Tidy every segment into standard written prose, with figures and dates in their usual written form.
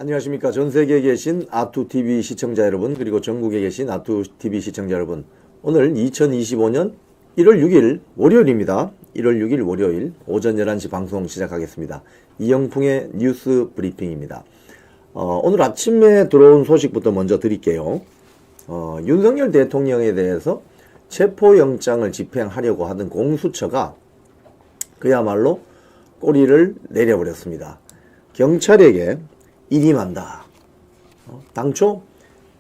안녕하십니까. 전 세계에 계신 아투TV 시청자 여러분, 그리고 전국에 계신 아투TV 시청자 여러분. 오늘 2025년 1월 6일 월요일입니다. 1월 6일 월요일 오전 11시 방송 시작하겠습니다. 이영풍의 뉴스 브리핑입니다. 오늘 아침에 들어온 소식부터 먼저 드릴게요. 윤석열 대통령에 대해서 체포영장을 집행하려고 하던 공수처가 그야말로 꼬리를 내려버렸습니다. 경찰에게 일임한다. 당초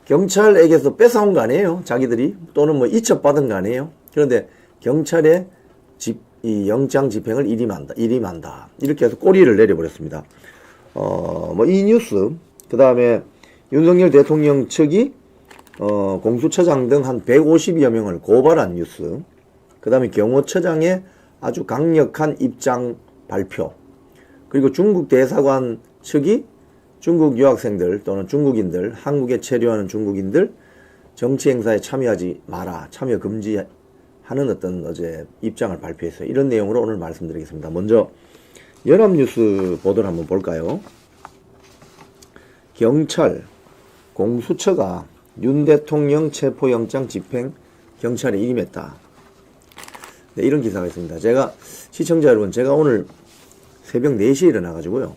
경찰에게서 뺏어온 거 아니에요? 자기들이 또는 뭐 이첩받은 거 아니에요? 그런데 경찰에 이 영장 집행을 일임한다. 이렇게 해서 꼬리를 내려버렸습니다. 이 뉴스, 그 다음에 윤석열 대통령 측이 공수처장 등 한 150여 명을 고발한 뉴스, 그 다음에 경호처장의 아주 강력한 입장 발표, 그리고 중국 대사관 측이 중국 유학생들 또는 중국인들, 한국에 체류하는 중국인들 정치 행사에 참여하지 마라, 참여 금지하는 어떤 어제 입장을 발표했어요. 이런 내용으로 오늘 말씀드리겠습니다. 먼저 연합뉴스 보도를 한번 볼까요? 경찰, 공수처가 윤 대통령 체포영장 집행 경찰에 일임했다. 네, 이런 기사가 있습니다. 제가 시청자 여러분, 제가 오늘 새벽 4시에 일어나가지고요.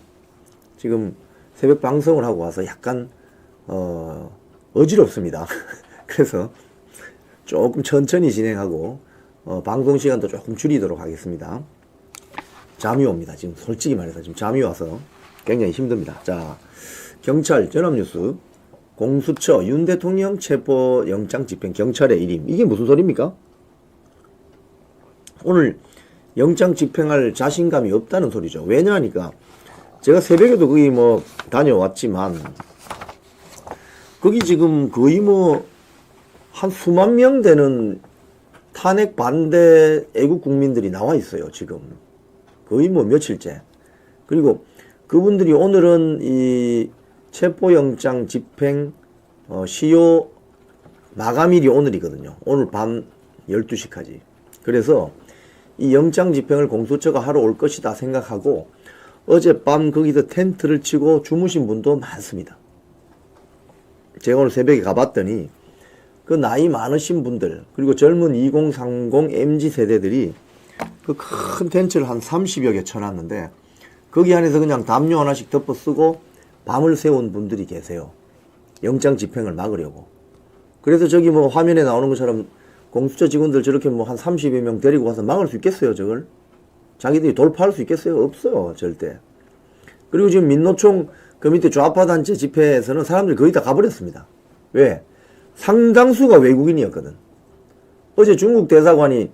지금 새벽 방송을 하고 와서 약간 어지럽습니다. 그래서 조금 천천히 진행하고 방송 시간도 조금 줄이도록 하겠습니다. 잠이 옵니다. 지금 솔직히 말해서 지금 잠이 와서 굉장히 힘듭니다. 자, 경찰 연합뉴스, 공수처 윤 대통령 체포 영장 집행 경찰의 일임. 이게 무슨 소리입니까? 오늘 영장 집행할 자신감이 없다는 소리죠. 왜냐하니까 제가 새벽에도 거기 다녀왔지만 거기 지금 거의 한 수만 명 되는 탄핵 반대 애국 국민들이 나와 있어요. 지금 거의 며칠째. 그리고 그분들이 오늘은 이 체포영장 집행 시효 마감일이 오늘이거든요. 오늘 밤 12시까지. 그래서 이 영장 집행을 공수처가 하러 올 것이다 생각하고 어젯밤 거기서 텐트를 치고 주무신 분도 많습니다. 제가 오늘 새벽에 가봤더니 그 나이 많으신 분들, 그리고 젊은 2030 MZ 세대들이 그 큰 텐트를 한 30여 개 쳐놨는데 거기 안에서 그냥 담요 하나씩 덮어 쓰고 밤을 새운 분들이 계세요. 영장 집행을 막으려고. 그래서 저기 화면에 나오는 것처럼 공수처 직원들 저렇게 한 30여 명 데리고 와서 막을 수 있겠어요, 저걸? 자기들이 돌파할 수 있겠어요? 없어요, 절대. 그리고 지금 민노총 그 밑에 좌파단체 집회에서는 사람들이 거의 다 가버렸습니다. 왜? 상당수가 외국인이었거든. 어제 중국 대사관이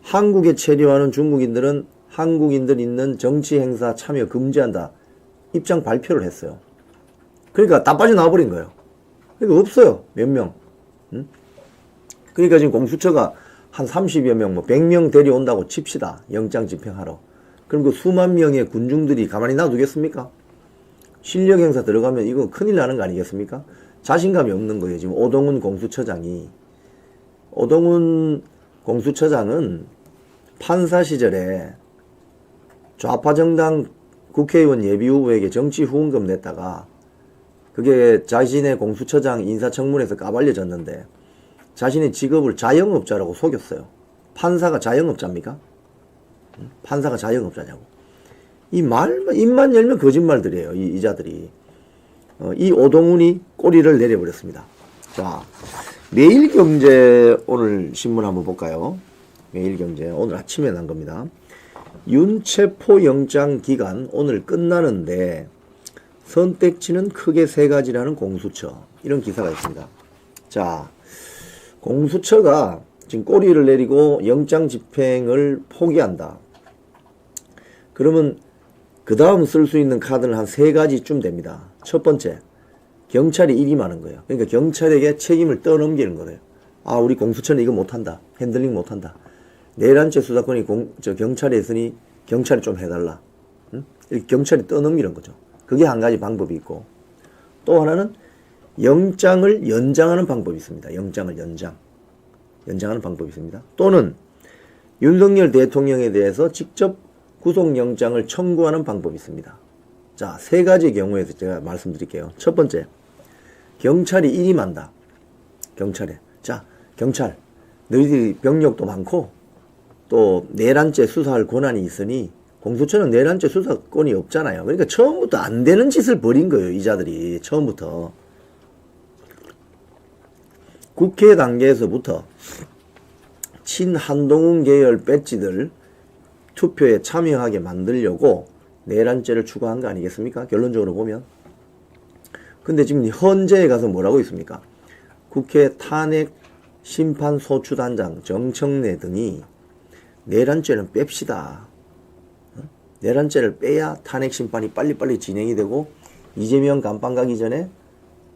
한국에 체류하는 중국인들은 한국인들 있는 정치 행사 참여 금지한다. 입장 발표를 했어요. 그러니까 다 빠져나와 버린 거예요. 그러니까 없어요, 몇 명. 응? 그러니까 지금 공수처가 한 30여 명, 100명 데려온다고 칩시다. 영장 집행하러. 그럼 그 수만 명의 군중들이 가만히 놔두겠습니까? 실력 행사 들어가면 이거 큰일 나는 거 아니겠습니까? 자신감이 없는 거예요. 지금 오동훈 공수처장이. 오동훈 공수처장은 판사 시절에 좌파 정당 국회의원 예비 후보에게 정치 후원금 냈다가 그게 자신의 공수처장 인사청문회에서 까발려졌는데 자신의 직업을 자영업자라고 속였어요. 판사가 자영업자입니까? 판사가 자영업자냐고. 입만 열면 거짓말들이에요. 이 자들이. 이 오동훈이 꼬리를 내려버렸습니다. 자, 매일경제 오늘 신문 한번 볼까요? 매일경제 오늘 아침에 난 겁니다. 윤 체포 영장 기간 오늘 끝나는데 선택지는 크게 3가지라는 공수처. 이런 기사가 있습니다. 자, 공수처가 지금 꼬리를 내리고 영장 집행을 포기한다. 그러면 그 다음 쓸 수 있는 카드는 한 3가지쯤 됩니다. 첫 번째, 경찰이 일임하는 거예요. 그러니까 경찰에게 책임을 떠넘기는 거예요. 아, 우리 공수처는 이거 못한다. 핸들링 못한다. 내란죄 수사권이 경찰에 있으니 경찰이 좀 해달라. 응? 이렇게 경찰이 떠넘기는 거죠. 그게 한 가지 방법이 있고, 또 하나는 영장을 연장하는 방법이 있습니다. 영장을 연장하는 방법이 있습니다. 또는 윤석열 대통령에 대해서 직접 구속영장을 청구하는 방법이 있습니다. 자, 세 가지 경우에서 제가 말씀드릴게요. 첫 번째, 경찰이 일임한다. 경찰에. 자, 경찰. 너희들이 병력도 많고, 또 내란죄 수사할 권한이 있으니, 공수처는 내란죄 수사권이 없잖아요. 그러니까 처음부터 안 되는 짓을 벌인 거예요, 이자들이. 처음부터. 국회 단계에서부터 친한동훈 계열 배지들 투표에 참여하게 만들려고 내란죄를 추구한 거 아니겠습니까? 결론적으로 보면. 근데 지금 헌재에 가서 뭐라고 있습니까? 국회 탄핵 심판소추단장 정청래 등이 내란죄는 뺍시다. 내란죄를 빼야 탄핵 심판이 빨리빨리 진행이 되고 이재명 감방 가기 전에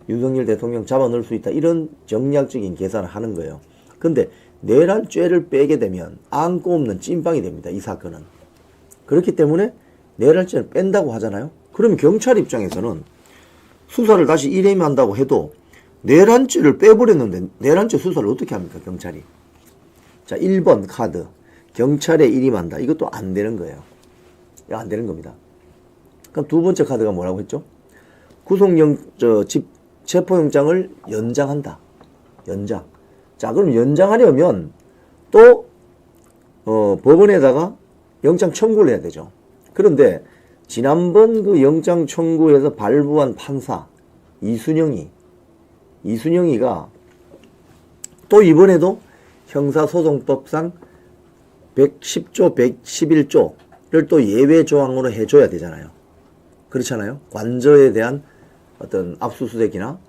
윤석열 대통령 잡아넣을 수 있다. 이런 정략적인 계산을 하는 거예요. 근데 내란죄를 빼게 되면 안고 없는 찐빵이 됩니다. 이 사건은. 그렇기 때문에 내란죄를 뺀다고 하잖아요. 그러면 경찰 입장에서는 수사를 다시 일임한다고 해도 내란죄를 빼버렸는데 내란죄 수사를 어떻게 합니까? 경찰이. 자, 1번 카드. 경찰에 일임한다. 이것도 안 되는 거예요. 안 되는 겁니다. 그럼 두 번째 카드가 뭐라고 했죠? 체포영장을 연장한다. 연장. 자, 그럼 연장하려면 또 법원에다가 영장 청구를 해야 되죠. 그런데 지난번 그 영장 청구에서 발부한 판사 이순영이가 또 이번에도 형사소송법상 110조, 111조를 또 예외 조항으로 해줘야 되잖아요. 그렇잖아요. 관저에 대한 어떤 압수수색이나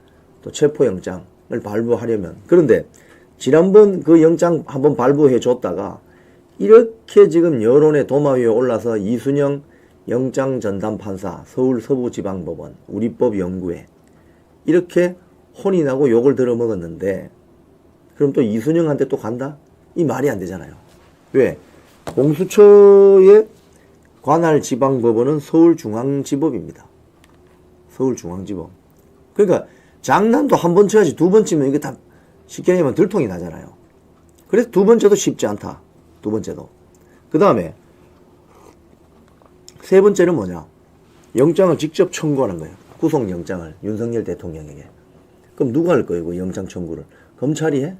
또 체포영장을 발부하려면. 그런데 지난번 그 영장 한번 발부해 줬다가 이렇게 지금 여론의 도마 위에 올라서 이순영 영장 전담 판사 서울 서부지방법원 우리법연구회 이렇게 혼이 나고 욕을 들어먹었는데 그럼 또 이순영한테 또 간다? 이 말이 안 되잖아요. 왜? 공수처의 관할 지방법원은 서울중앙지법입니다. 서울중앙지법. 그러니까 장난도 한 번 쳐야지 두 번 치면 이게 다 쉽게 얘기하면 들통이 나잖아요. 그래서 두 번째도 쉽지 않다. 두 번째도. 그 다음에 세 번째는 뭐냐? 영장을 직접 청구하는 거예요. 구속영장을 윤석열 대통령에게. 그럼 누가 할 거예요? 그 영장 청구를. 검찰이 해?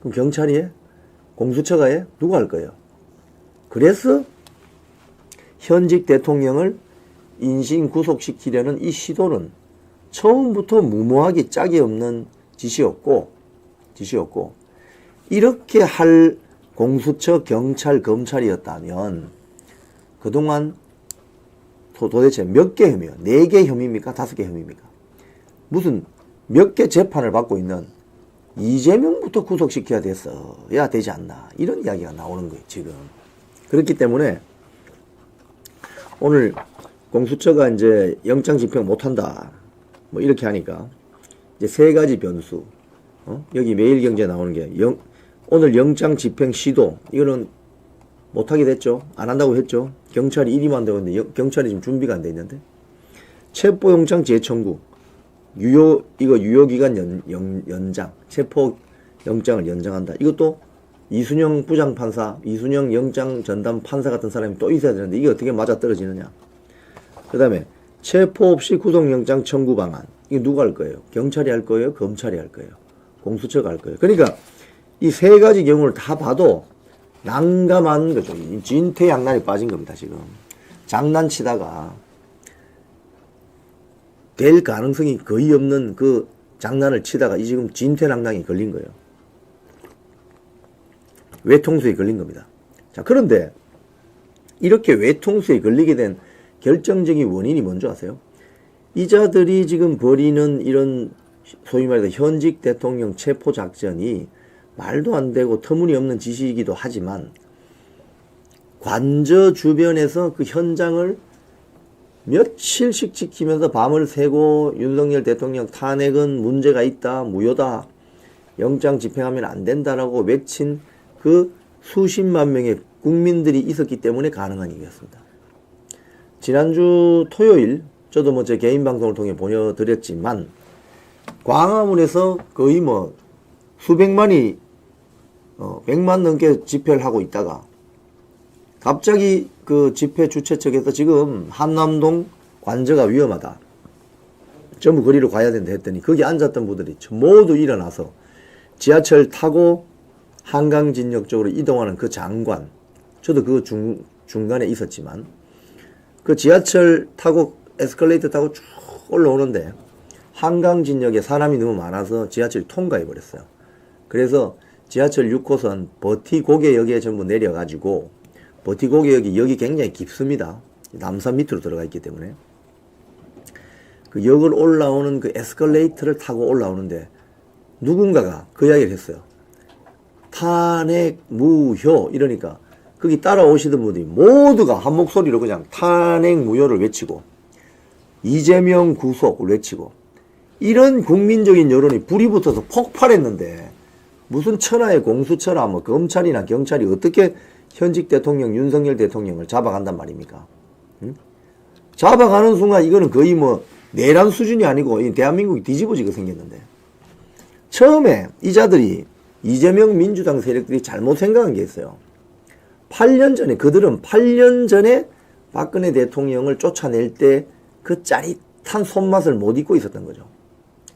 그럼 경찰이 해? 공수처가 해? 누가 할 거예요? 그래서 현직 대통령을 인신 구속시키려는 이 시도는 처음부터 무모하기 짝이 없는 짓이었고 이렇게 할 공수처, 경찰, 검찰이었다면 그동안 도대체 몇 개 혐의요? 4개 혐의입니까? 5개 혐의입니까? 무슨 몇 개 재판을 받고 있는 이재명부터 구속시켜야 됐어야 되지 않나 이런 이야기가 나오는 거예요 지금. 그렇기 때문에 오늘 공수처가 이제 영장 집행 못한다 뭐 이렇게 하니까 이제 세 가지 변수 여기 매일경제 나오는 게 오늘 영장 집행 시도 이거는 못하게 됐죠. 안 한다고 했죠. 경찰이 일임한다고 했는데 경찰이 지금 준비가 안 돼 있는데 체포영장 재청구 유효기간 연장 체포영장을 연장한다. 이것도 이순영 부장판사 이순영 영장 전담 판사 같은 사람이 또 있어야 되는데 이게 어떻게 맞아떨어지느냐. 그 다음에 체포 없이 구속영장 청구 방안 이거 누가 할 거예요? 경찰이 할 거예요? 검찰이 할 거예요? 공수처가 할 거예요? 그러니까 이 세 가지 경우를 다 봐도 난감한 거죠. 진퇴양난이 빠진 겁니다. 지금 장난치다가 될 가능성이 거의 없는 그 장난을 치다가 이 지금 진퇴양난이 걸린 거예요. 외통수에 걸린 겁니다. 자, 그런데 이렇게 외통수에 걸리게 된 결정적인 원인이 뭔지 아세요? 이자들이 지금 벌이는 이런 소위 말해서 현직 대통령 체포 작전이 말도 안 되고 터무니없는 짓이기도 하지만 관저 주변에서 그 현장을 며칠씩 지키면서 밤을 새고 윤석열 대통령 탄핵은 문제가 있다, 무효다, 영장 집행하면 안 된다라고 외친 그 수십만 명의 국민들이 있었기 때문에 가능한 일이었습니다. 지난주 토요일 저도 뭐 제 개인 방송을 통해 보여드렸지만 광화문에서 거의 뭐 수백만이 100만 넘게 집회를 하고 있다가 갑자기 그 집회 주최 측에서 지금 한남동 관저가 위험하다. 전부 거리로 가야 된다 했더니 거기 앉았던 분들이 모두 일어나서 지하철 타고 한강진역 쪽으로 이동하는 그 장관, 저도 그 중간에 있었지만 그 지하철 타고 에스컬레이터 타고 쭉 올라오는데 한강진역에 사람이 너무 많아서 지하철이 통과해 버렸어요. 그래서 지하철 6호선 버티고개역에 전부 내려가지고, 버티고개역이 여기 굉장히 깊습니다. 남산 밑으로 들어가 있기 때문에 그 역을 올라오는 그 에스컬레이터를 타고 올라오는데 누군가가 그 이야기를 했어요. 탄핵 무효 이러니까 거기 따라오시던 분들이 모두가 한 목소리로 그냥 탄핵 무효를 외치고 이재명 구속을 외치고, 이런 국민적인 여론이 불이 붙어서 폭발했는데 무슨 천하의 공수처나 뭐 검찰이나 경찰이 어떻게 현직 대통령 윤석열 대통령을 잡아간단 말입니까? 응? 잡아가는 순간 이거는 거의 뭐 내란 수준이 아니고 이 대한민국이 뒤집어지게 생겼는데, 처음에 이 자들이 이재명 민주당 세력들이 잘못 생각한 게 있어요. 8년 전에, 그들은 8년 전에 박근혜 대통령을 쫓아낼 때 그 짜릿한 손맛을 못 잊고 있었던 거죠.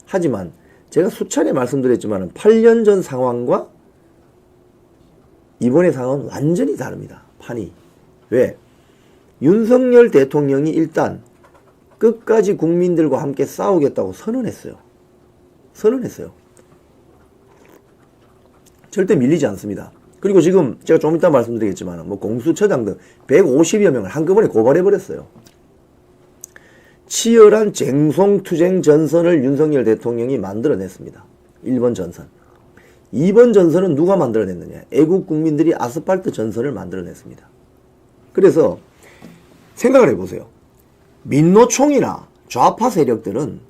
하지만 제가 수차례 말씀드렸지만 8년 전 상황과 이번의 상황은 완전히 다릅니다. 판이. 왜? 윤석열 대통령이 일단 끝까지 국민들과 함께 싸우겠다고 선언했어요. 절대 밀리지 않습니다. 그리고 지금 제가 좀 이따 말씀드리겠지만 뭐 공수처장 등 150여 명을 한꺼번에 고발해버렸어요. 치열한 쟁송투쟁 전선을 윤석열 대통령이 만들어냈습니다. 1번 전선. 2번 전선은 누가 만들어냈느냐? 애국 국민들이 아스팔트 전선을 만들어냈습니다. 그래서 생각을 해보세요. 민노총이나 좌파 세력들은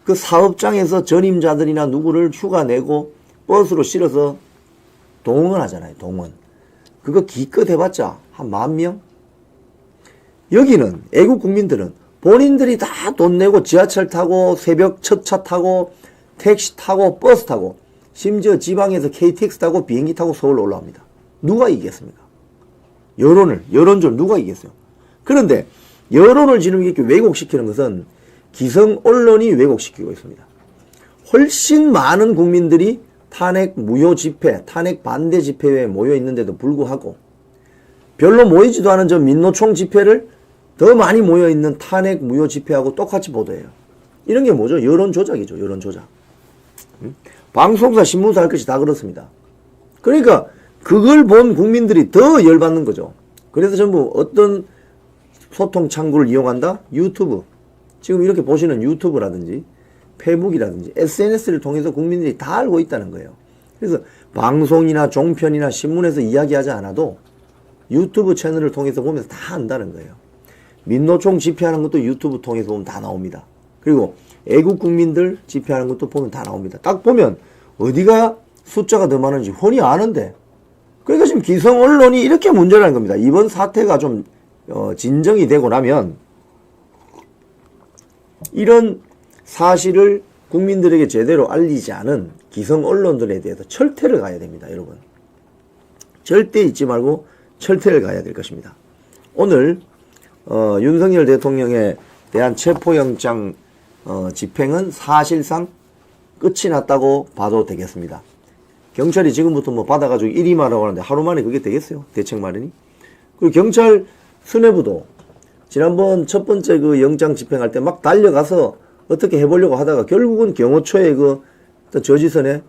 그 사업장에서 전임자들이나 누구를 휴가 내고 버스로 실어서 동원하잖아요. 동원. 그거 기껏 해봤자 한 10,000명? 여기는 애국 국민들은 본인들이 다 돈 내고 지하철 타고 새벽 첫 차 타고 택시 타고 버스 타고 심지어 지방에서 KTX 타고 비행기 타고 서울로 올라옵니다. 누가 이기겠습니까? 여론전 누가 이기겠어요? 그런데 여론을 지금 이렇게 왜곡시키는 것은 기성 언론이 왜곡시키고 있습니다. 훨씬 많은 국민들이 탄핵 무효 집회, 탄핵 반대 집회에 모여 있는데도 불구하고 별로 모이지도 않은 저 민노총 집회를 더 많이 모여 있는 탄핵 무효 집회하고 똑같이 보도해요. 이런 게 뭐죠? 여론 조작이죠. 여론 조작. 방송사, 신문사 할 것이 다 그렇습니다. 그러니까 그걸 본 국민들이 더 열받는 거죠. 그래서 전부 어떤 소통 창구를 이용한다? 유튜브. 지금 이렇게 보시는 유튜브라든지 페이북이라든지 SNS를 통해서 국민들이 다 알고 있다는 거예요. 그래서 방송이나 종편이나 신문에서 이야기하지 않아도 유튜브 채널을 통해서 보면서 다 안다는 거예요. 민노총 집회하는 것도 유튜브 통해서 보면 다 나옵니다. 그리고 애국 국민들 집회하는 것도 보면 다 나옵니다. 딱 보면 어디가 숫자가 더 많은지 훤히 아는데, 그러니까 지금 기성 언론이 이렇게 문제라는 겁니다. 이번 사태가 좀 진정이 되고 나면 이런 사실을 국민들에게 제대로 알리지 않은 기성 언론들에 대해서 철퇴를 가야 됩니다. 여러분, 절대 잊지 말고 철퇴를 가야 될 것입니다. 오늘 윤석열 대통령에 대한 체포영장 집행은 사실상 끝이 났다고 봐도 되겠습니다. 경찰이 지금부터 뭐 받아가지고 일임하라고 하는데 하루 만에 그게 되겠어요? 대책 마련이? 그리고 경찰 수뇌부도 지난번 첫 번째 그 영장 집행할 때 막 달려가서 어떻게 해보려고 하다가 결국은 경호처의 그 저지선에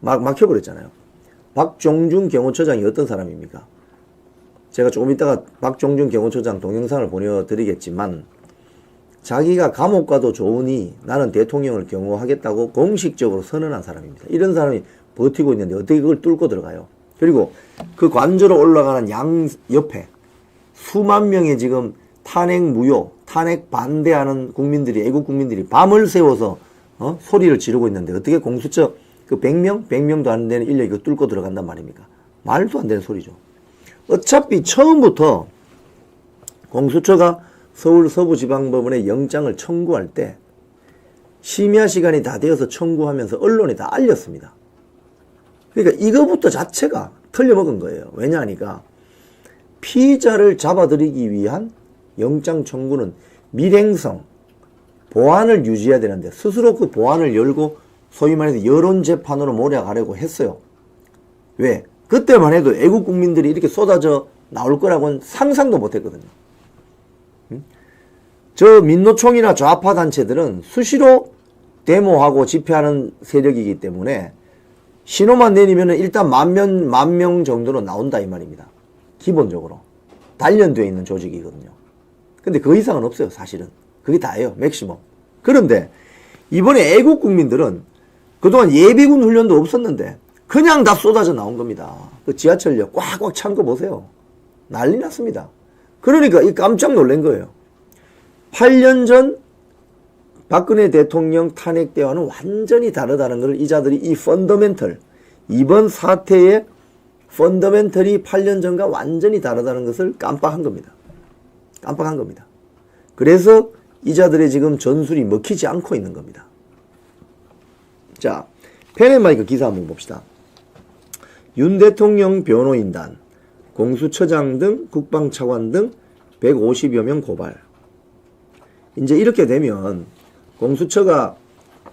막혀버렸잖아요. 박종준 경호처장이 어떤 사람입니까? 제가 조금 이따가 박종준 경호처장 동영상을 보내드리겠지만 자기가 감옥 가도 좋으니 나는 대통령을 경호하겠다고 공식적으로 선언한 사람입니다. 이런 사람이 버티고 있는데 어떻게 그걸 뚫고 들어가요? 그리고 그 관저로 올라가는 양 옆에 수만 명의 지금 탄핵 무효, 탄핵 반대하는 국민들이, 애국 국민들이 밤을 새워서 소리를 지르고 있는데 어떻게 공수처 그 100명도 안 되는 인력이 그 뚫고 들어간단 말입니까? 말도 안 되는 소리죠. 어차피 처음부터 공수처가 서울 서부지방법원에 영장을 청구할 때 심야 시간이 다 되어서 청구하면서 언론에 다 알렸습니다. 그러니까 이거부터 자체가 틀려먹은 거예요. 왜냐하니까 피의자를 잡아들이기 위한 영장 청구는 밀행성, 보안을 유지해야 되는데 스스로 그 보안을 열고 소위 말해서 여론재판으로 몰아가려고 했어요. 왜? 그때만 해도 애국 국민들이 이렇게 쏟아져 나올 거라고는 상상도 못했거든요. 저 민노총이나 좌파 단체들은 수시로 데모하고 집회하는 세력이기 때문에 신호만 내리면 일단 만 명 정도로 나온다 이 말입니다. 기본적으로 단련되어 있는 조직이거든요. 근데 그 이상은 없어요. 사실은 그게 다예요. 맥시멈. 그런데 이번에 애국 국민들은 그동안 예비군 훈련도 없었는데 그냥 다 쏟아져 나온 겁니다. 그 지하철역 꽉꽉 찬 거 보세요. 난리 났습니다. 그러니까 이 깜짝 놀란 거예요. 8년 전 박근혜 대통령 탄핵 때와는 완전히 다르다는 걸 이자들이 이 펀더멘털, 이번 사태의 펀더멘털이 8년 전과 완전히 다르다는 것을 깜빡한 겁니다. 깜빡한 겁니다. 그래서 이자들의 지금 전술이 먹히지 않고 있는 겁니다. 자, 펜앤마이크 기사 한번 봅시다. 윤 대통령 변호인단, 공수처장 등 국방차관 등 150여 명 고발. 이제 이렇게 되면 공수처가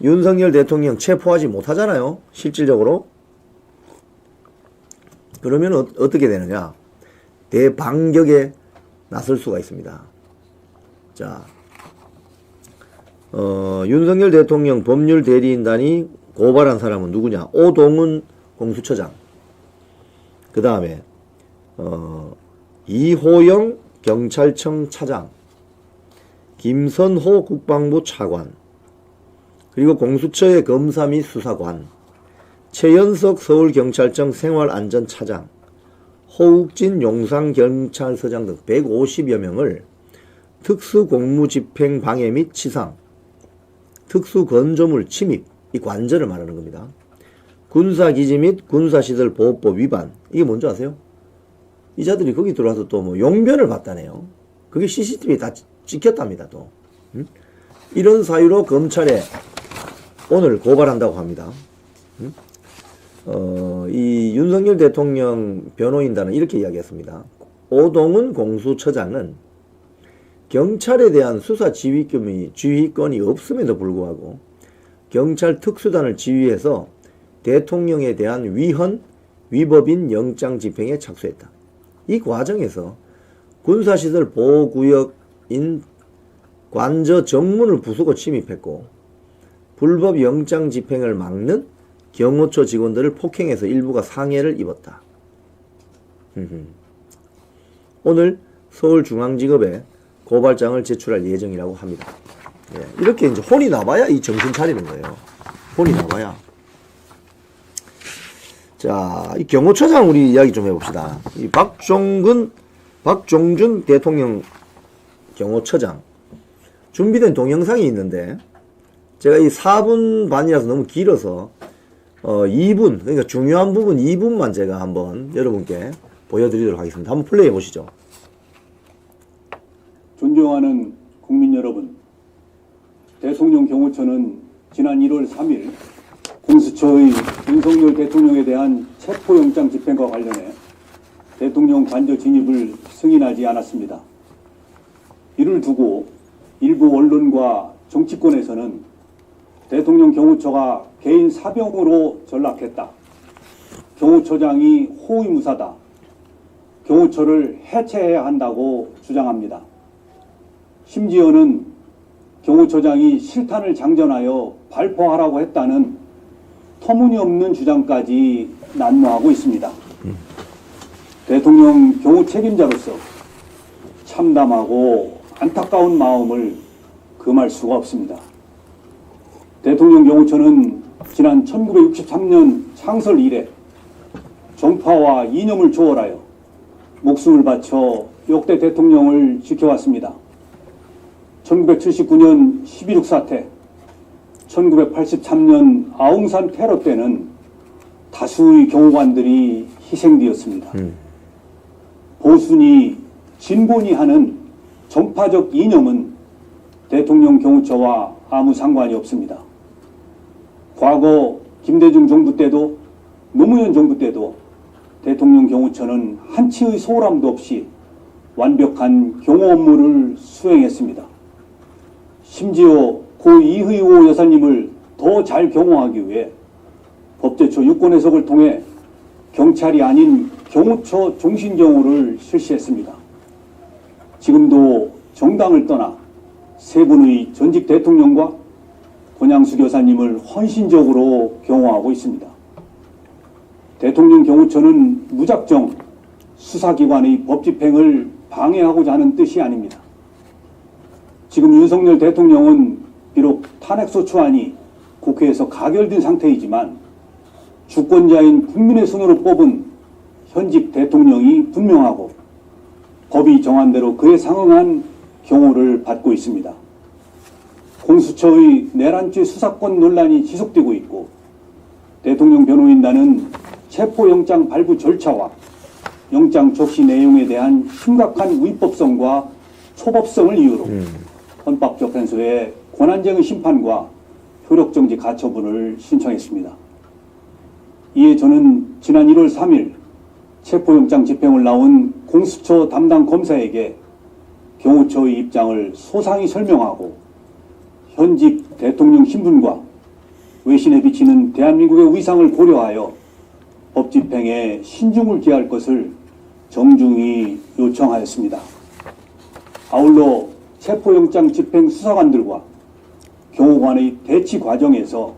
윤석열 대통령 체포하지 못하잖아요. 실질적으로. 그러면 어떻게 되느냐. 대반격에 나설 수가 있습니다. 자, 윤석열 대통령 법률 대리인단이 고발한 사람은 누구냐. 오동훈 공수처장. 그 다음에 이호영 경찰청 차장, 김선호 국방부 차관, 그리고 공수처의 검사 및 수사관, 최연석 서울경찰청 생활안전차장, 호욱진 용산경찰서장 등 150여 명을 특수공무집행 방해 및 치상, 특수건조물 침입, 이 관절을 말하는 겁니다. 군사기지 및 군사시설 보호법 위반, 이게 뭔지 아세요? 이 자들이 거기 들어와서 또 뭐 용변을 봤다네요. 그게 CCTV에 다 찍혔답니다, 또. 이런 사유로 검찰에 오늘 고발한다고 합니다. 이 윤석열 대통령 변호인단은 이렇게 이야기했습니다. 오동훈 공수처장은 경찰에 대한 수사 지휘권이 없음에도 불구하고 경찰 특수단을 지휘해서 대통령에 대한 위헌, 위법인 영장 집행에 착수했다. 이 과정에서 군사시설 보호구역인 관저 정문을 부수고 침입했고 불법 영장 집행을 막는 경호처 직원들을 폭행해서 일부가 상해를 입었다. 오늘 서울중앙지검에 고발장을 제출할 예정이라고 합니다. 예, 이렇게 이제 혼이 나봐야 이 정신 차리는 거예요. 혼이 나봐야. 자, 이 경호처장 우리 이야기 좀 해봅시다. 이 박종준 대통령 경호처장. 준비된 동영상이 있는데, 제가 이 4분 반이라서 너무 길어서, 2분, 그러니까 중요한 부분 2분만 제가 한번 여러분께 보여드리도록 하겠습니다. 한번 플레이해 보시죠. 존경하는 국민 여러분, 대통령 경호처는 지난 1월 3일 공수처의 윤석열 대통령에 대한 체포영장 집행과 관련해 대통령 관저 진입을 승인하지 않았습니다. 이를 두고 일부 언론과 정치권에서는 대통령 경호처가 개인 사병으로 전락했다, 경호처장이 호위무사다, 경호처를 해체해야 한다고 주장합니다. 심지어는 경호처장이 실탄을 장전하여 발포하라고 했다는 터무니없는 주장까지 난무하고 있습니다. 대통령 경호 책임자로서 참담하고 안타까운 마음을 금할 수가 없습니다. 대통령 경호처는 지난 1963년 창설 이래 정파와 이념을 초월하여 목숨을 바쳐 역대 대통령을 지켜왔습니다. 1979년 12.6 사태, 1983년 아웅산 테러 때는 다수의 경호관들이 희생되었습니다. 보수니 진보니 하는 정파적 이념은 대통령 경호처와 아무 상관이 없습니다. 과거 김대중 정부 때도 노무현 정부 때도 대통령 경호처는 한치의 소홀함도 없이 완벽한 경호 업무를 수행했습니다. 심지어 고 이의호 여사님을 더 잘 경호하기 위해 법제처 유권 해석을 통해 경찰이 아닌 경호처 종신경호를 실시했습니다. 지금도 정당을 떠나 세 분의 전직 대통령과 권양숙 여사님을 헌신적으로 경호하고 있습니다. 대통령 경호처는 무작정 수사기관의 법집행을 방해하고자 하는 뜻이 아닙니다. 지금 윤석열 대통령은 비록 탄핵소추안이 국회에서 가결된 상태이지만 주권자인 국민의 손으로 뽑은 현직 대통령이 분명하고 법이 정한 대로 그에 상응한 경호를 받고 있습니다. 공수처의 내란죄 수사권 논란이 지속되고 있고 대통령 변호인단은 체포영장 발부 절차와 영장 적시 내용에 대한 심각한 위법성과 초법성을 이유로 헌법재판소에 권한쟁의 심판과 효력정지 가처분을 신청했습니다. 이에 저는 지난 1월 3일 체포영장 집행을 나온 공수처 담당 검사에게 경호처의 입장을 소상히 설명하고 현직 대통령 신분과 외신에 비치는 대한민국의 위상을 고려하여 법 집행에 신중을 기할 것을 정중히 요청하였습니다. 아울러 체포영장 집행 수사관들과 경호관의 대치 과정에서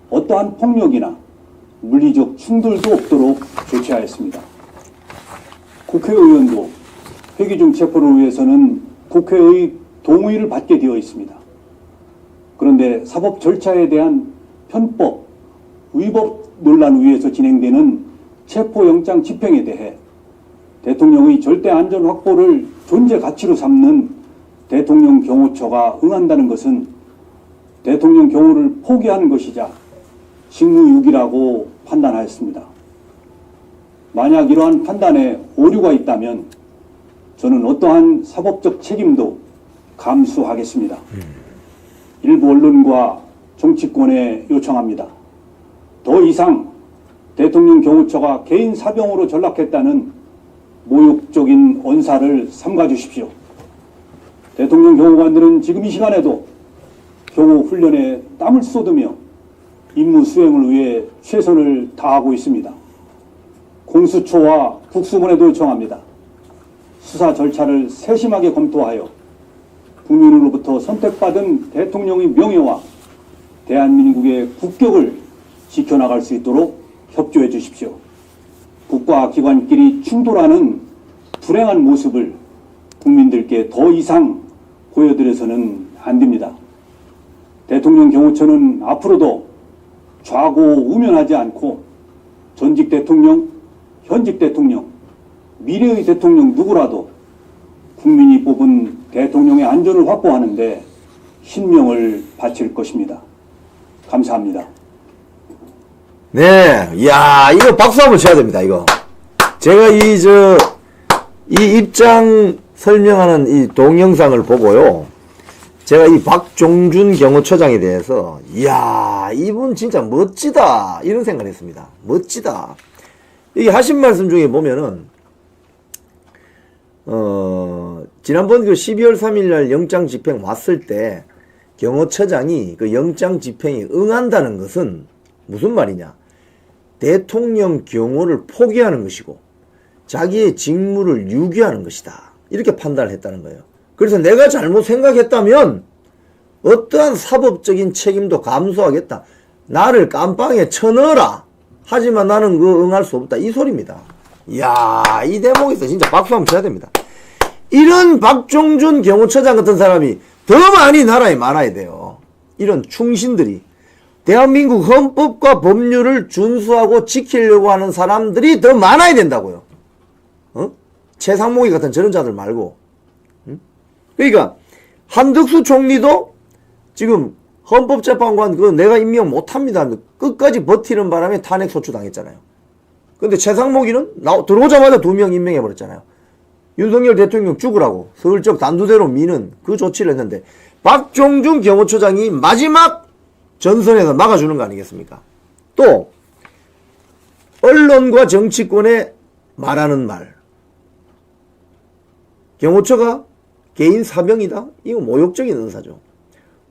어떠한 폭력이나 물리적 충돌도 없도록 조치하였습니다. 국회의원도 회기 중 체포를 위해서는 국회의 동의를 받게 되어 있습니다. 그런데 사법 절차에 대한 편법, 위법 논란 위에서 진행되는 체포영장 집행에 대해 대통령의 절대 안전 확보를 존재 가치로 삼는 대통령 경호처가 응한다는 것은 대통령 경호를 포기하는 것이자 직무유기라고 판단하였습니다. 만약 이러한 판단에 오류가 있다면 저는 어떠한 사법적 책임도 감수하겠습니다. 일부 언론과 정치권에 요청합니다. 더 이상 대통령 경호처가 개인 사병으로 전락했다는 모욕적인 언사를 삼가주십시오. 대통령 경호관들은 지금 이 시간에도 경호 훈련에 땀을 쏟으며 임무 수행을 위해 최선을 다하고 있습니다. 공수처와 국수본에도 요청합니다. 수사 절차를 세심하게 검토하여 국민으로부터 선택받은 대통령의 명예와 대한민국의 국격을 지켜나갈 수 있도록 협조해 주십시오. 국가 기관끼리 충돌하는 불행한 모습을 국민들께 더 이상 보여드려서는 안 됩니다. 대통령 경호처는 앞으로도 좌고우면하지 않고 전직 대통령, 현직 대통령, 미래의 대통령 누구라도 국민이 뽑은 대통령의 안전을 확보하는 데 신명을 바칠 것입니다. 감사합니다. 네, 이야, 이거 박수 한번 쳐야 됩니다, 이거. 제가 이 입장 설명하는 이 동영상을 보고요. 제가 이 박종준 경호처장에 대해서, 이야, 이분 진짜 멋지다. 이런 생각을 했습니다. 멋지다. 이게 하신 말씀 중에 보면은, 지난번 그 12월 3일 날 영장 집행 왔을 때, 경호처장이 그 영장 집행에 응한다는 것은 무슨 말이냐. 대통령 경호를 포기하는 것이고, 자기의 직무를 유기하는 것이다. 이렇게 판단을 했다는 거예요. 그래서 내가 잘못 생각했다면 어떠한 사법적인 책임도 감수하겠다. 나를 깜빵에 쳐넣어라. 하지만 나는 그 응할 수 없다. 이 소리입니다. 이야, 이 대목에서 진짜 박수 한번 쳐야 됩니다. 이런 박종준 경호처장 같은 사람이 더 많이 나라에 많아야 돼요. 이런 충신들이. 대한민국 헌법과 법률을 준수하고 지키려고 하는 사람들이 더 많아야 된다고요. 최상목이 같은 저런 자들 말고. 그러니까 한덕수 총리도 지금 헌법재판관 그거 내가 임명 못합니다. 끝까지 버티는 바람에 탄핵소추 당했잖아요. 근데 최상목이는 들어오자마자 2명 임명해버렸잖아요. 윤석열 대통령 죽으라고 서울적 단두대로 미는 그 조치를 했는데 박종준 경호처장이 마지막 전선에서 막아주는 거 아니겠습니까? 또 언론과 정치권에 말하는 말, 경호처가 개인 사병이다? 이거 모욕적인 언사죠.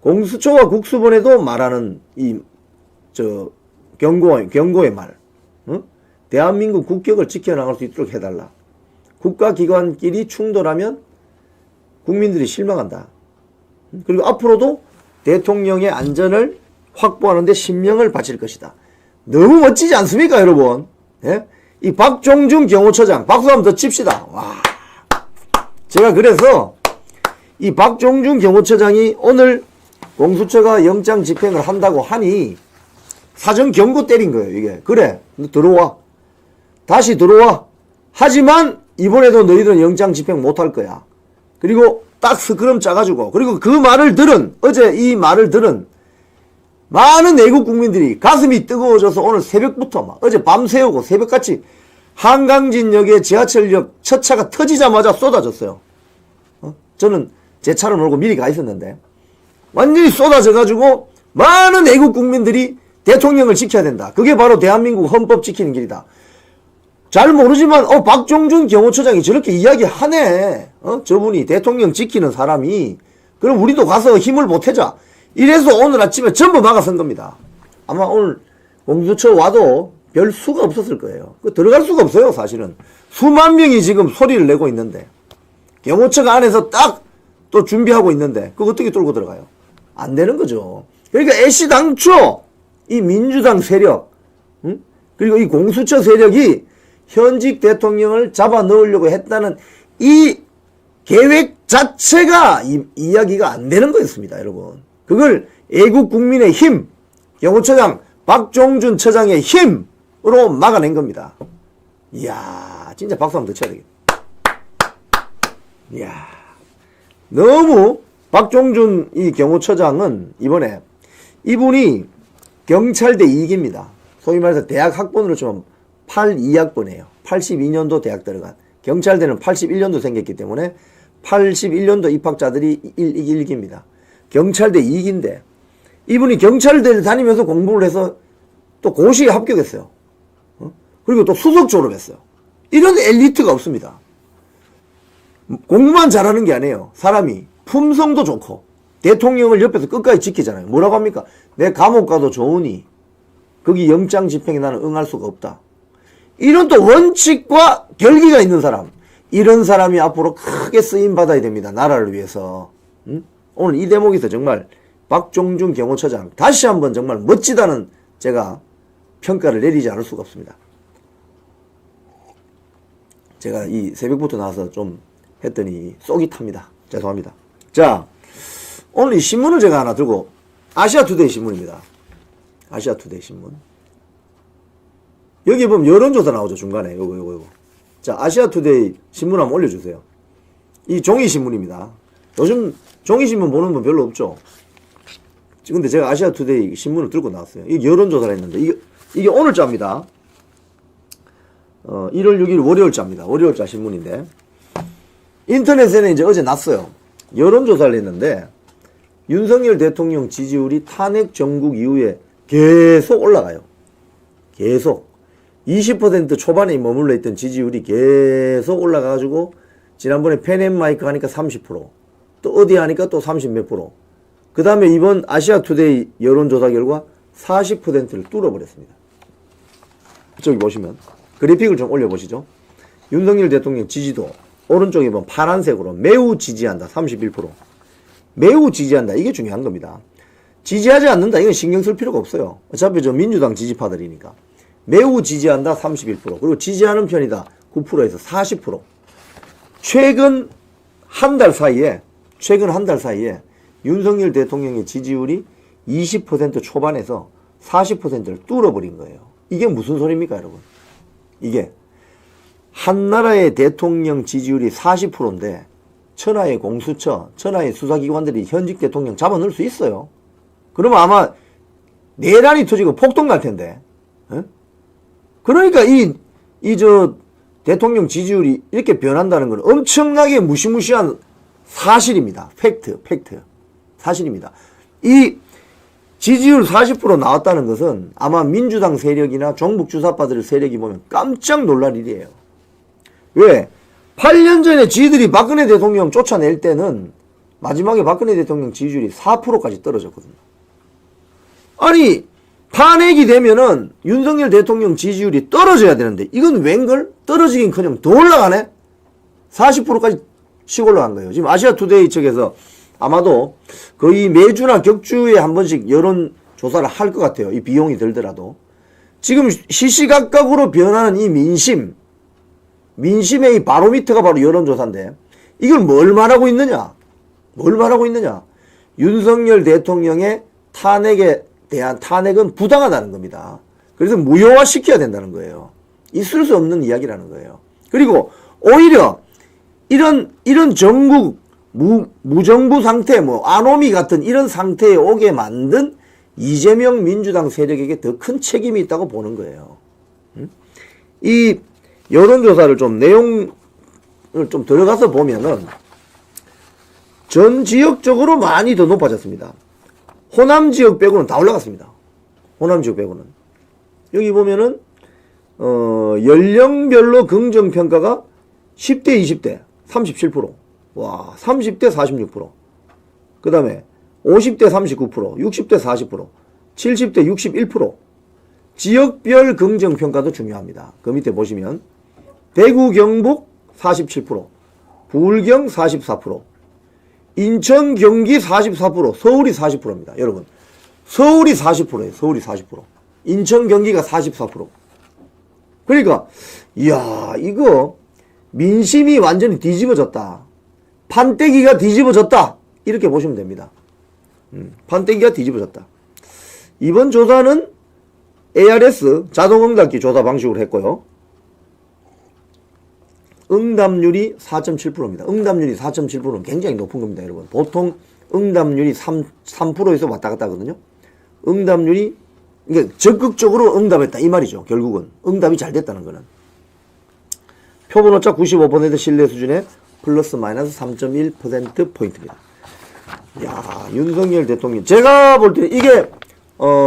공수처와 국수본에도 말하는 경고의 말. 어? 대한민국 국격을 지켜나갈 수 있도록 해달라. 국가기관끼리 충돌하면 국민들이 실망한다. 그리고 앞으로도 대통령의 안전을 확보하는데 신명을 바칠 것이다. 너무 멋지지 않습니까, 여러분? 예? 이 박종준 경호처장, 박수 한번 더 칩시다. 와. 제가 그래서 이 박종준 경호처장이 오늘 공수처가 영장 집행을 한다고 하니 사전 경고 때린 거예요, 이게. 그래, 너 들어와. 다시 들어와. 하지만 이번에도 너희들은 영장 집행 못할 거야. 그리고 딱 스크럼 짜가지고, 그리고 그 말을 들은, 어제 이 말을 들은 많은 애국 국민들이 가슴이 뜨거워져서 오늘 새벽부터 막 어제 밤새우고 새벽같이 한강진역의 지하철역 첫 차가 터지자마자 쏟아졌어요. 저는 제 차로 몰고 미리 가 있었는데 완전히 쏟아져가지고 많은 애국 국민들이 대통령을 지켜야 된다. 그게 바로 대한민국 헌법 지키는 길이다. 잘 모르지만 박종준 경호처장이 저렇게 이야기하네. 저분이 대통령 지키는 사람이. 그럼 우리도 가서 힘을 보태자. 이래서 오늘 아침에 전부 막아선 겁니다. 아마 오늘 공수처 와도 별 수가 없었을 거예요. 들어갈 수가 없어요, 사실은. 수만 명이 지금 소리를 내고 있는데 경호처가 안에서 딱 또 준비하고 있는데 그거 어떻게 뚫고 들어가요? 안 되는 거죠. 그러니까 애시당초 이 민주당 세력, 그리고 이 공수처 세력이 현직 대통령을 잡아 넣으려고 했다는 이 계획 자체가 이야기가 안 되는 거였습니다, 여러분. 그걸 애국 국민의 힘, 경호처장 박종준 처장의 힘으로 막아낸 겁니다. 이야, 진짜 박수 한번 더 쳐야 되겠다. 이야, 너무 박종준 이 경호처장은 이번에 이분이 경찰대 2기입니다. 소위 말해서 대학 학번으로 치면 82학번이에요. 82년도 대학 들어간. 경찰대는 81년도 생겼기 때문에 81년도 입학자들이 1기입니다. 경찰대 2기인데 이분이 경찰대를 다니면서 공부를 해서 또 고시에 합격했어요. 그리고 또 수석 졸업했어요. 이런 엘리트가 없습니다. 공부만 잘하는 게 아니에요. 사람이 품성도 좋고 대통령을 옆에서 끝까지 지키잖아요. 뭐라고 합니까? 내 감옥 가도 좋으니 거기 영장 집행에 나는 응할 수가 없다. 이런 또 원칙과 결기가 있는 사람, 이런 사람이 앞으로 크게 쓰임받아야 됩니다. 나라를 위해서. 오늘 이 대목에서 정말 박종준 경호처장 다시 한번 정말 멋지다는 제가 평가를 내리지 않을 수가 없습니다. 제가 이 새벽부터 나와서 좀 했더니 쏙이 탑니다. 죄송합니다. 자, 오늘 이 신문을 제가 하나 들고, 아시아투데이 신문입니다. 아시아투데이 신문. 여기 보면 여론조사 나오죠, 중간에. 요거. 자, 아시아투데이 신문 한번 올려주세요. 이 종이신문입니다. 요즘 종이신문 보는 분 별로 없죠? 근데 제가 아시아투데이 신문을 들고 나왔어요. 이게 여론조사를 했는데, 이게 오늘자입니다. 1월 6일 월요일자입니다. 월요일자 신문인데, 인터넷에는 이제 어제 났어요. 여론조사를 했는데, 윤석열 대통령 지지율이 탄핵 정국 이후에 계속 올라가요. 계속. 20% 초반에 머물러 있던 지지율이 계속 올라가가지고, 지난번에 펜앤마이크 하니까 30%, 또 어디 하니까 또 30몇 %. 그 다음에 이번 아시아투데이 여론조사 결과 40%를 뚫어버렸습니다. 저기 보시면 그래픽을 좀 올려보시죠. 윤석열 대통령 지지도 오른쪽에 보면 파란색으로 매우 지지한다 31%. 매우 지지한다, 이게 중요한 겁니다. 지지하지 않는다, 이건 신경 쓸 필요가 없어요. 어차피 저 민주당 지지파들이니까. 매우 지지한다 31%, 그리고 지지하는 편이다 9%에서 40%. 최근 한 달 사이에 윤석열 대통령의 지지율이 20% 초반에서 40%를 뚫어버린 거예요. 이게 무슨 소리입니까, 여러분? 이게 한 나라의 대통령 지지율이 40%인데 천하의 공수처, 천하의 수사기관들이 현직 대통령 잡아넣을 수 있어요. 그러면 아마 내란이 터지고 폭동 날 텐데. 에? 그러니까 저 대통령 지지율이 이렇게 변한다는 건 엄청나게 무시무시한 사실입니다. 팩트. 사실입니다. 이 지지율 40% 나왔다는 것은 아마 민주당 세력이나 종북 주사파들 세력이 보면 깜짝 놀랄 일이에요. 왜? 8년 전에 지들이 박근혜 대통령 쫓아낼 때는 마지막에 박근혜 대통령 지지율이 4%까지 떨어졌거든요. 아니 탄핵이 되면은 윤석열 대통령 지지율이 떨어져야 되는데 이건 웬걸? 떨어지긴커녕 더 올라가네? 40%까지 치고 올라간 거예요. 지금 아시아투데이 측에서 아마도 거의 매주나 격주에 한 번씩 여론조사를 할 것 같아요. 이 비용이 들더라도. 지금 시시각각으로 변하는 이 민심의 이 바로미터가 바로 여론조사인데 이걸 뭘 말하고 있느냐? 뭘 말하고 있느냐? 윤석열 대통령의 탄핵에 대한 탄핵은 부당하다는 겁니다. 그래서 무효화시켜야 된다는 거예요. 있을 수 없는 이야기라는 거예요. 그리고 오히려 이런 전국 무정부 상태, 아노미 같은 이런 상태에 오게 만든 이재명 민주당 세력에게 더 큰 책임이 있다고 보는 거예요. 이 여론조사를 좀 내용을 좀 들어가서 보면은 전 지역적으로 많이 더 높아졌습니다. 호남 지역 빼고는 다 올라갔습니다. 호남 지역 빼고는. 여기 보면은, 연령별로 긍정평가가 10대, 20대, 37%. 와, 30대, 46%. 그 다음에 50대, 39%, 60대, 40%, 70대, 61%. 지역별 긍정평가도 중요합니다. 그 밑에 보시면, 대구, 경북 47%, 부울경 44%, 인천, 경기 44%, 서울이 40%입니다. 여러분. 서울이 40%예요. 서울이 40%. 인천, 경기가 44%. 그러니까, 이야, 이거, 민심이 완전히 뒤집어졌다. 판때기가 뒤집어졌다. 이렇게 보시면 됩니다. 판때기가 뒤집어졌다. 이번 조사는 ARS 자동응답기 조사 방식으로 했고요. 응답률이 4.7%입니다. 응답률이 4.7%는 굉장히 높은 겁니다, 여러분. 보통 응답률이 3%에서 왔다 갔다 하거든요. 응답률이, 그러니까 적극적으로 응답했다. 이 말이죠, 결국은. 응답이 잘 됐다는 거는. 표본 오차 95% 신뢰 수준의 플러스 마이너스 3.1%포인트입니다. 야, 윤석열 대통령. 제가 볼 때는 이게,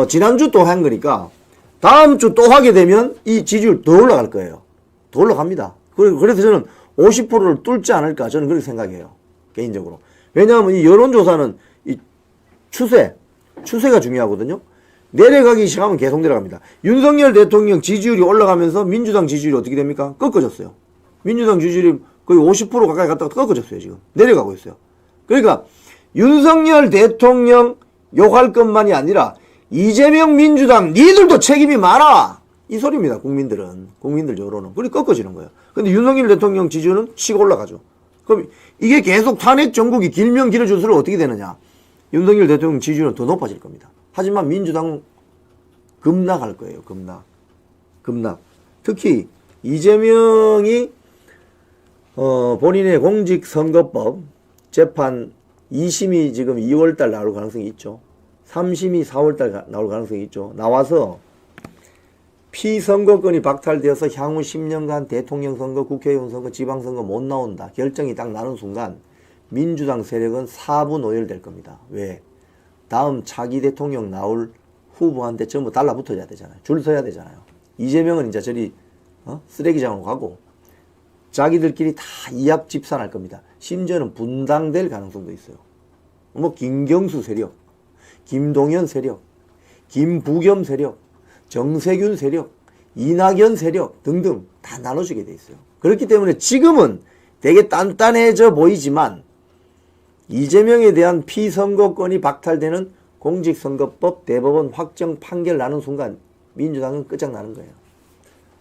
지난주 또 한 거니까, 다음 주 또 하게 되면 이 지지율 더 올라갈 거예요. 더 올라갑니다. 그래서 저는 50%를 뚫지 않을까 저는 그렇게 생각해요. 개인적으로. 왜냐하면 이 여론조사는 이 추세가 중요하거든요. 내려가기 시작하면 계속 내려갑니다. 윤석열 대통령 지지율이 올라가면서 민주당 지지율이 어떻게 됩니까? 꺾어졌어요. 민주당 지지율이 거의 50% 가까이 갔다가 꺾어졌어요. 지금. 내려가고 있어요. 그러니까 윤석열 대통령 욕할 것만이 아니라 이재명 민주당 니들도 책임이 많아. 이 소리입니다. 국민들 여론은. 그리 꺾어지는 거예요. 근데 윤석열 대통령 지지율은 치고 올라가죠. 그럼 이게 계속 탄핵 정국이 길면 길어질수록 어떻게 되느냐. 윤석열 대통령 지지율은 더 높아질 겁니다. 하지만 민주당은 급락할 거예요. 급락. 특히 이재명이 본인의 공직선거법 재판 2심이 지금 2월달 나올 가능성이 있죠. 3심이 4월달 나올 가능성이 있죠. 나와서 피선거권이 박탈되어서 향후 10년간 대통령 선거, 국회의원 선거, 지방선거 못 나온다. 결정이 딱 나는 순간 민주당 세력은 사분오열될 겁니다. 왜? 다음 차기 대통령 나올 후보한테 전부 달라붙어야 되잖아요. 줄 서야 되잖아요. 이재명은 이제 저리 쓰레기장으로 가고 자기들끼리 다 이합 집산할 겁니다. 심지어는 분당될 가능성도 있어요. 김경수 세력, 김동연 세력, 김부겸 세력, 정세균 세력, 이낙연 세력 등등 다 나눠지게 돼 있어요. 그렇기 때문에 지금은 되게 단단해져 보이지만 이재명에 대한 피선거권이 박탈되는 공직선거법 대법원 확정 판결 나는 순간 민주당은 끝장나는 거예요.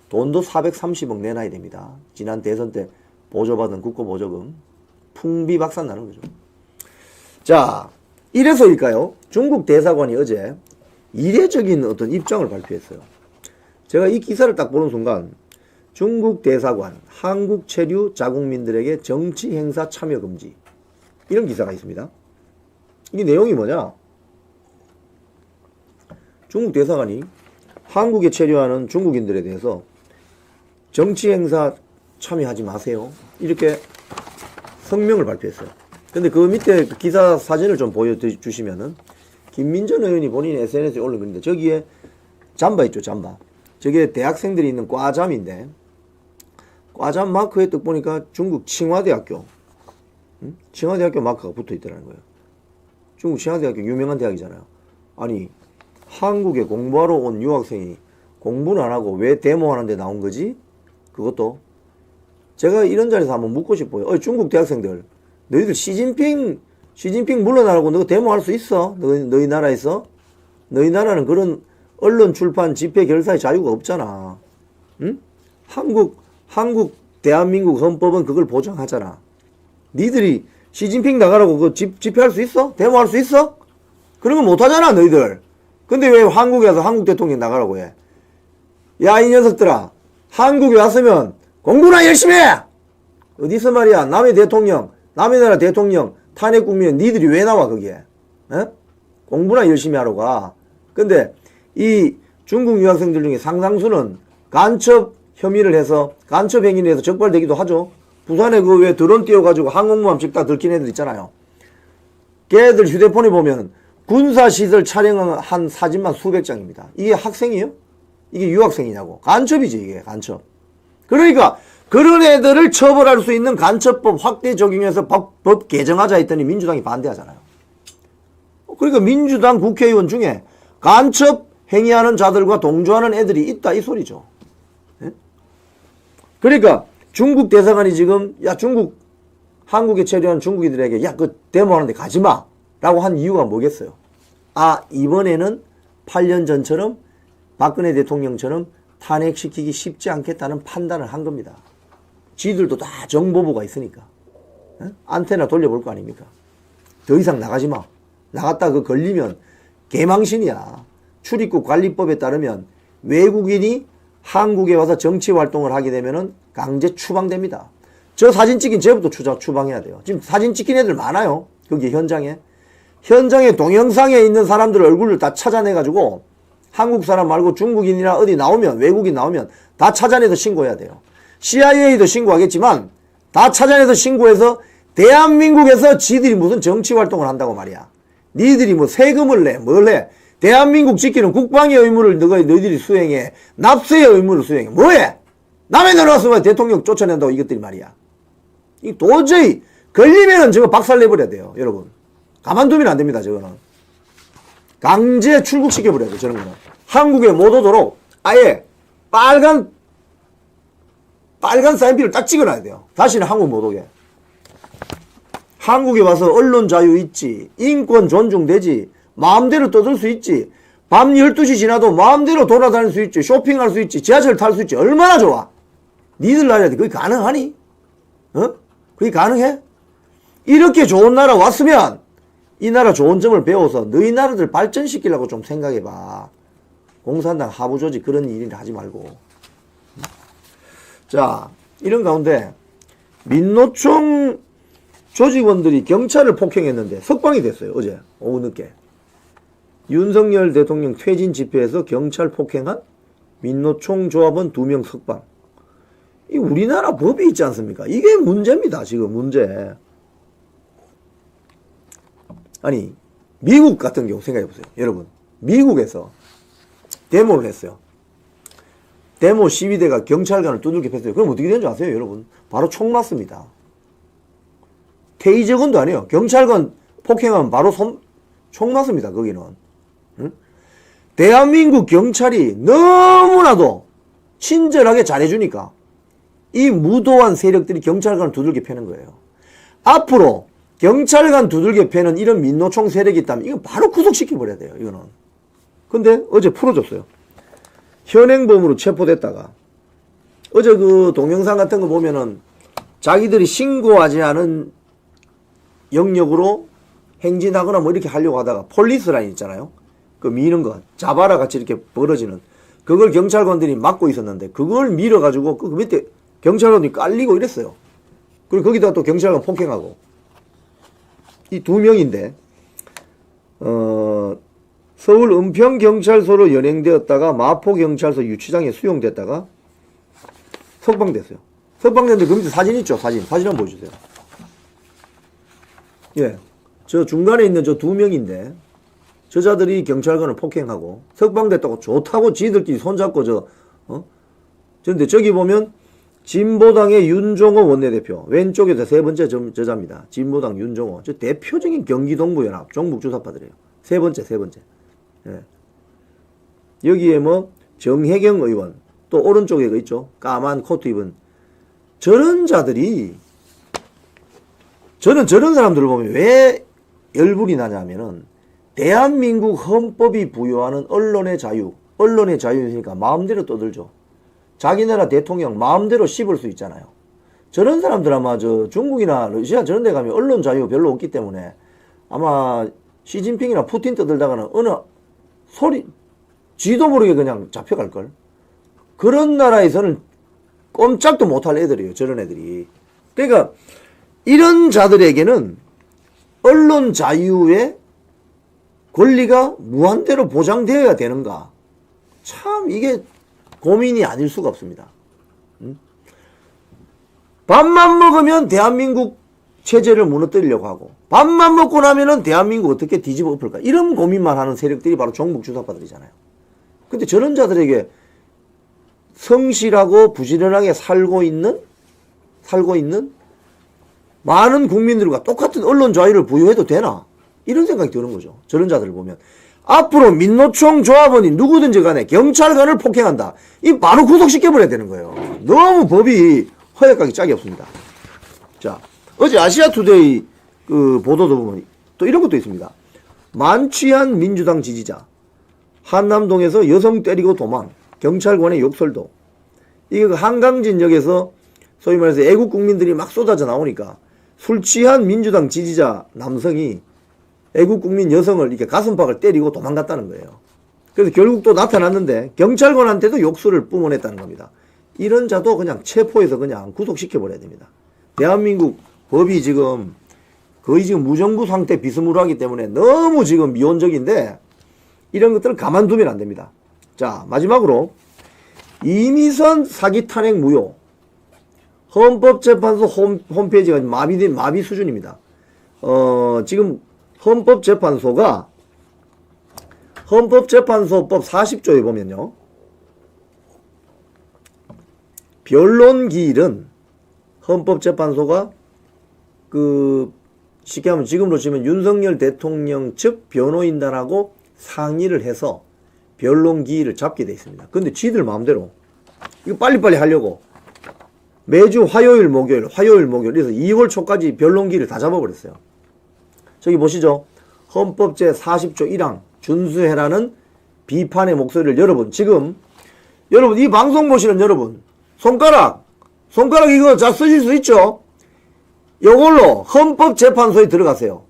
돈도 430억 내놔야 됩니다. 지난 대선 때 보조받은 국고보조금 풍비박산 나는 거죠. 자, 이래서일까요? 중국 대사관이 어제 이례적인 어떤 입장을 발표했어요. 제가 이 기사를 딱 보는 순간 중국 대사관 한국 체류 자국민들에게 정치 행사 참여 금지 이런 기사가 있습니다. 이 내용이 뭐냐? 중국 대사관이 한국에 체류하는 중국인들에 대해서 정치 행사 참여하지 마세요. 이렇게 성명을 발표했어요. 근데 그 밑에 기사 사진을 좀 보여주시면은 김민전 의원이 본인 SNS에 올린 건데 저기에 잠바 있죠, 잠바. 저게 대학생들이 있는 과잠인데 과잠 마크에 딱 보니까 중국 칭화대학교 응? 칭화대학교 마크가 붙어 있더라는 거예요. 중국 칭화대학교 유명한 대학이잖아요. 아니 한국에 공부하러 온 유학생이 공부는 안 하고 왜 데모하는데 나온 거지? 그것도 제가 이런 자리에서 한번 묻고 싶어요. 중국 대학생들 너희들 시진핑 물러나라고 너 데모할 수 있어? 너희 나라에서? 너희 나라는 그런 언론 출판 집회 결사의 자유가 없잖아. 응? 한국 대한민국 헌법은 그걸 보장하잖아. 니들이 시진핑 나가라고 그 집회할 수 있어? 데모할 수 있어? 그런 거 못하잖아 너희들. 근데 왜 한국에 와서 한국 대통령 나가라고 해? 야 이 녀석들아, 한국에 왔으면 공부나 열심히 해! 어디서 말이야 남의 대통령, 남의 나라 대통령 탄핵 국민은 니들이 왜 나와 거기에? 에? 공부나 열심히 하러 가. 근데 이 중국 유학생들 중에 상당수는 간첩 혐의를 해서 간첩 행위를 해서 적발되기도 하죠. 부산에 그 왜 드론 띄워가지고 항공모함 찍다 들킨 애들 있잖아요. 걔들 휴대폰에 보면 군사시설 촬영한 사진만 수백 장입니다. 이게 학생이에요? 이게 유학생이냐고. 간첩이지 이게 간첩. 그러니까 그런 애들을 처벌할 수 있는 간첩법 확대 적용해서 법 개정하자 했더니 민주당이 반대하잖아요. 그러니까 민주당 국회의원 중에 간첩 행위하는 자들과 동조하는 애들이 있다 이 소리죠. 예? 그러니까 중국 대사관이 지금 한국에 체류한 중국인들에게 야 그 데모하는데 가지마 라고 한 이유가 뭐겠어요? 아 이번에는 8년 전처럼 박근혜 대통령처럼 탄핵시키기 쉽지 않겠다는 판단을 한 겁니다. 지들도 다 정보부가 있으니까 안테나 돌려볼 거 아닙니까? 더 이상 나가지 마. 나갔다 그 걸리면 개망신이야. 출입국 관리법에 따르면 외국인이 한국에 와서 정치 활동을 하게 되면은 강제 추방됩니다. 저 사진 찍힌 쟤부터 추방해야 돼요. 지금 사진 찍힌 애들 많아요. 거기 현장에 동영상에 있는 사람들 얼굴을 다 찾아내가지고 한국 사람 말고 중국인이나 어디 나오면 외국인 나오면 다 찾아내서 신고해야 돼요. CIA도 신고하겠지만 다 찾아내서 신고해서 대한민국에서 지들이 무슨 정치 활동을 한다고 말이야. 니들이 뭐 세금을 내 뭘 해. 대한민국 지키는 국방의 의무를 너희들이 수행해. 납세의 의무를 수행해. 뭐해? 남의 나라 와서 왜 대통령 쫓아낸다고 이것들이 말이야. 이 도저히 걸리면은 저거 박살내버려야 돼요. 여러분. 가만두면 안 됩니다. 저거는. 강제 출국시켜버려야 돼. 저런 거는. 한국에 못 오도록 아예 빨간 사인필을 딱 찍어놔야 돼요. 다시는 한국 못 오게. 한국에 와서 언론 자유 있지. 인권 존중되지. 마음대로 떠들 수 있지. 밤 12시 지나도 마음대로 돌아다닐 수 있지. 쇼핑할 수 있지. 지하철 탈 수 있지. 얼마나 좋아. 니들 나라에 그게 가능하니? 그게 가능해? 이렇게 좋은 나라 왔으면 이 나라 좋은 점을 배워서 너희 나라들 발전시키려고 좀 생각해봐. 공산당 하부 조직 그런 일을 하지 말고. 자, 이런 가운데 민노총 조직원들이 경찰을 폭행했는데 석방이 됐어요. 어제 오후 늦게. 윤석열 대통령 퇴진 집회에서 경찰 폭행한 민노총 조합원 2명 석방. 이 우리나라 법이 있지 않습니까? 이게 문제입니다. 지금 문제. 아니 미국 같은 경우 생각해보세요. 여러분 미국에서 데모를 했어요. 데모 시위대가 경찰관을 두들겨 팼어요. 그럼 어떻게 되는 줄 아세요? 여러분 바로 총 맞습니다. 테이저건도 아니에요. 경찰관 폭행하면 바로 총 맞습니다. 거기는. 응? 대한민국 경찰이 너무나도 친절하게 잘해주니까 이 무도한 세력들이 경찰관을 두들겨 패는 거예요. 앞으로 경찰관 두들겨 패는 이런 민노총 세력이 있다면 이건 바로 구속시켜버려야 돼요. 이거는. 근데 어제 풀어줬어요. 현행범으로 체포됐다가 어제 그 동영상 같은 거 보면은 자기들이 신고하지 않은 영역으로 행진하거나 뭐 이렇게 하려고 하다가 폴리스 라인 있잖아요. 그 미는 거 자바라 같이 이렇게 벌어지는 그걸 경찰관들이 막고 있었는데 그걸 밀어가지고 그 밑에 경찰관이 깔리고 이랬어요. 그리고 거기다가 또 경찰관 폭행하고 이 2명인데 서울 은평경찰서로 연행되었다가 마포경찰서 유치장에 수용됐다가 석방됐어요. 석방됐는데 그 밑에 사진 있죠? 사진 한번 보여주세요. 예, 저 중간에 있는 저 2명인데 저자들이 경찰관을 폭행하고 석방됐다고 좋다고 지들끼리 손잡고 그런데 저기 보면 진보당의 윤종호 원내대표, 왼쪽에서 세 번째 저자입니다. 진보당 윤종호. 저 대표적인 경기동부연합 종북주사파들이에요. 세 번째. 예. 여기에 뭐 정혜경 의원, 또 오른쪽에 그 있죠. 까만 코트 입은 저런 자들이, 저는 저런 사람들을 보면 왜 열불이 나냐면은 대한민국 헌법이 부여하는 언론의 자유니까 마음대로 떠들죠. 자기 나라 대통령 마음대로 씹을 수 있잖아요. 저런 사람들 아마 중국이나 러시아 저런 데 가면 언론 자유 별로 없기 때문에 아마 시진핑이나 푸틴 떠들다가는 어느 소리 쥐도 모르게 그냥 잡혀갈걸. 그런 나라에서는 꼼짝도 못할 애들이에요. 저런 애들이. 그러니까 이런 자들에게는 언론 자유의 권리가 무한대로 보장되어야 되는가. 참 이게 고민이 아닐 수가 없습니다. 밥만 먹으면 대한민국 체제를 무너뜨리려고 하고 밥만 먹고 나면은 대한민국 어떻게 뒤집어 엎을까. 이런 고민만 하는 세력들이 바로 종북주사파들이잖아요. 근데 저런 자들에게 성실하고 부지런하게 살고 있는 많은 국민들과 똑같은 언론 자유를 부여해도 되나? 이런 생각이 드는 거죠. 저런 자들을 보면. 앞으로 민노총 조합원이 누구든지 간에 경찰관을 폭행한다. 이 바로 구속시켜버려야 되는 거예요. 너무 법이 허약하기 짝이 없습니다. 자, 어제 아시아투데이 그 보도도 보면 또 이런 것도 있습니다. 만취한 민주당 지지자. 한남동에서 여성 때리고 도망. 경찰관의 욕설도. 이게 그 한강진역에서 소위 말해서 애국 국민들이 막 쏟아져 나오니까 술 취한 민주당 지지자 남성이 애국 국민 여성을 이렇게 가슴팍을 때리고 도망갔다는 거예요. 그래서 결국 또 나타났는데 경찰관한테도 욕설을 뿜어냈다는 겁니다. 이런 자도 그냥 체포해서 그냥 구속시켜버려야 됩니다. 대한민국 법이 지금 거의 지금 무정부 상태 비스무리하기 때문에 너무 지금 미온적인데 이런 것들을 가만두면 안 됩니다. 자, 마지막으로 이미선 사기 탄핵 무효. 헌법재판소 홈페이지가 마비 수준입니다. 지금 헌법재판소가 헌법재판소법 40조에 보면요. 변론기일은 헌법재판소가 쉽게 하면 지금으로 치면 윤석열 대통령 측 변호인단하고 상의를 해서 변론기일을 잡게 돼 있습니다. 근데 지들 마음대로 이거 빨리빨리 하려고 매주 화요일 목요일 그래서 2월 초까지 변론기일을 다 잡아버렸어요. 저기 보시죠. 헌법 제40조 1항 준수해라는 비판의 목소리를 여러분 이 방송 보시는 여러분 손가락 이거 자 쓰실 수 있죠. 요걸로 헌법재판소에 들어가세요.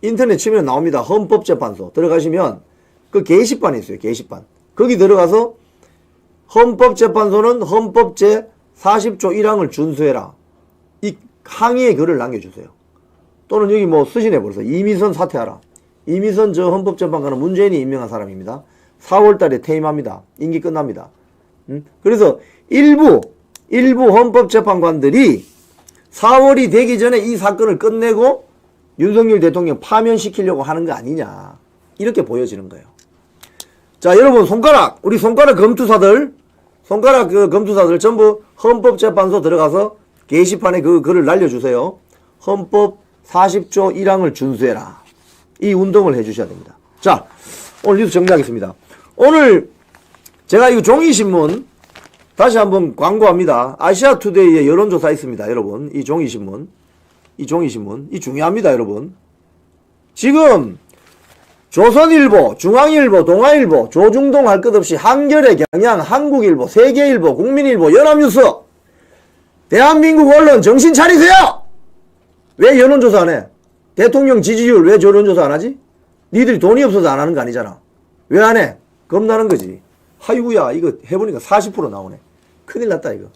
인터넷 치면 나옵니다. 헌법재판소 들어가시면 그 게시판이 있어요. 게시판 거기 들어가서 헌법재판소는 헌법 제40조 1항을 준수해라. 이 항의의 글을 남겨주세요. 또는 여기 뭐 쓰시네 벌써. 이미선 사퇴하라. 이미선 저 헌법재판관은 문재인이 임명한 사람입니다. 4월달에 퇴임합니다. 임기 끝납니다. 그래서 일부 헌법재판관들이 4월이 되기 전에 이 사건을 끝내고 윤석열 대통령 파면시키려고 하는 거 아니냐. 이렇게 보여지는 거예요. 자, 여러분 우리 손가락 검투사들 전부 헌법재판소 들어가서 게시판에 그 글을 날려주세요. 헌법 40조 1항을 준수해라. 이 운동을 해주셔야 됩니다. 자, 오늘 뉴스 정리하겠습니다. 오늘 제가 이 종이신문 다시 한번 광고합니다. 아시아투데이에 여론조사 있습니다. 여러분 이 종이신문 이 중요합니다. 여러분 지금 조선일보, 중앙일보, 동아일보, 조중동 할 것 없이 한겨레, 경향, 한국일보, 세계일보, 국민일보, 연합뉴스 대한민국 언론 정신 차리세요! 왜 여론조사 안 해? 대통령 지지율 왜 여론조사 안 하지? 니들이 돈이 없어서 안 하는 거 아니잖아. 왜 안 해? 겁나는 거지. 아이고야 이거 해보니까 40% 나오네. 큰일 났다 이거.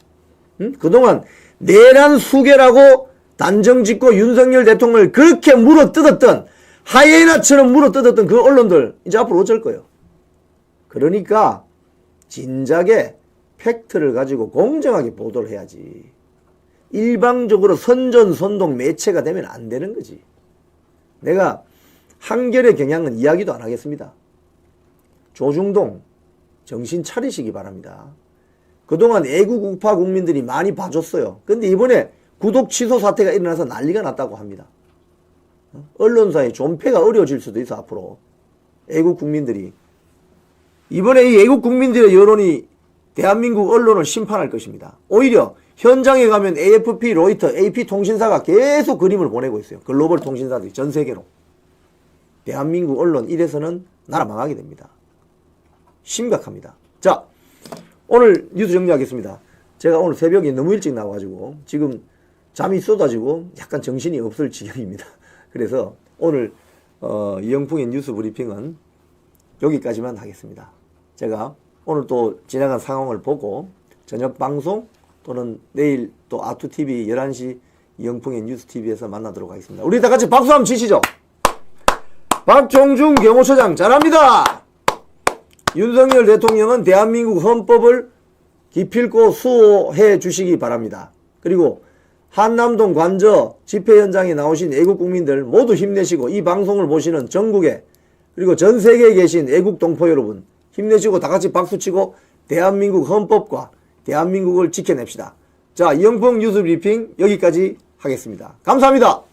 응? 그동안 내란 수괴라고 단정짓고 윤석열 대통령을 그렇게 물어뜯었던 하이에나처럼 물어뜯었던 그 언론들 이제 앞으로 어쩔 거예요. 그러니까 진작에 팩트를 가지고 공정하게 보도를 해야지. 일방적으로 선전선동 매체가 되면 안 되는 거지. 내가 한겨레 경향은 이야기도 안 하겠습니다. 조중동 정신 차리시기 바랍니다. 그동안 애국 우파 국민들이 많이 봐줬어요. 근데 이번에 구독 취소 사태가 일어나서 난리가 났다고 합니다. 언론사의 존폐가 어려워질 수도 있어, 앞으로. 애국 국민들이. 이번에 이 애국 국민들의 여론이 대한민국 언론을 심판할 것입니다. 오히려 현장에 가면 AFP, 로이터, AP 통신사가 계속 그림을 보내고 있어요. 글로벌 통신사들이 전 세계로. 대한민국 언론 이래서는 나라 망하게 됩니다. 심각합니다. 자, 오늘 뉴스 정리하겠습니다. 제가 오늘 새벽에 너무 일찍 나와가지고 지금 잠이 쏟아지고 약간 정신이 없을 지경입니다. 그래서 오늘 이영풍의 뉴스 브리핑은 여기까지만 하겠습니다. 제가 오늘 또 지나간 상황을 보고 저녁 방송 또는 내일 또 아투TV 11시 이영풍의 뉴스TV에서 만나도록 하겠습니다. 우리 다 같이 박수 한번 치시죠. 박종중 경호처장 잘합니다. 윤석열 대통령은 대한민국 헌법을 기필코 수호해 주시기 바랍니다. 그리고 한남동 관저 집회 현장에 나오신 애국 국민들 모두 힘내시고 이 방송을 보시는 전국에 그리고 전 세계에 계신 애국 동포 여러분 힘내시고 다 같이 박수치고 대한민국 헌법과 대한민국을 지켜냅시다. 자, 이영풍 뉴스 브리핑 여기까지 하겠습니다. 감사합니다.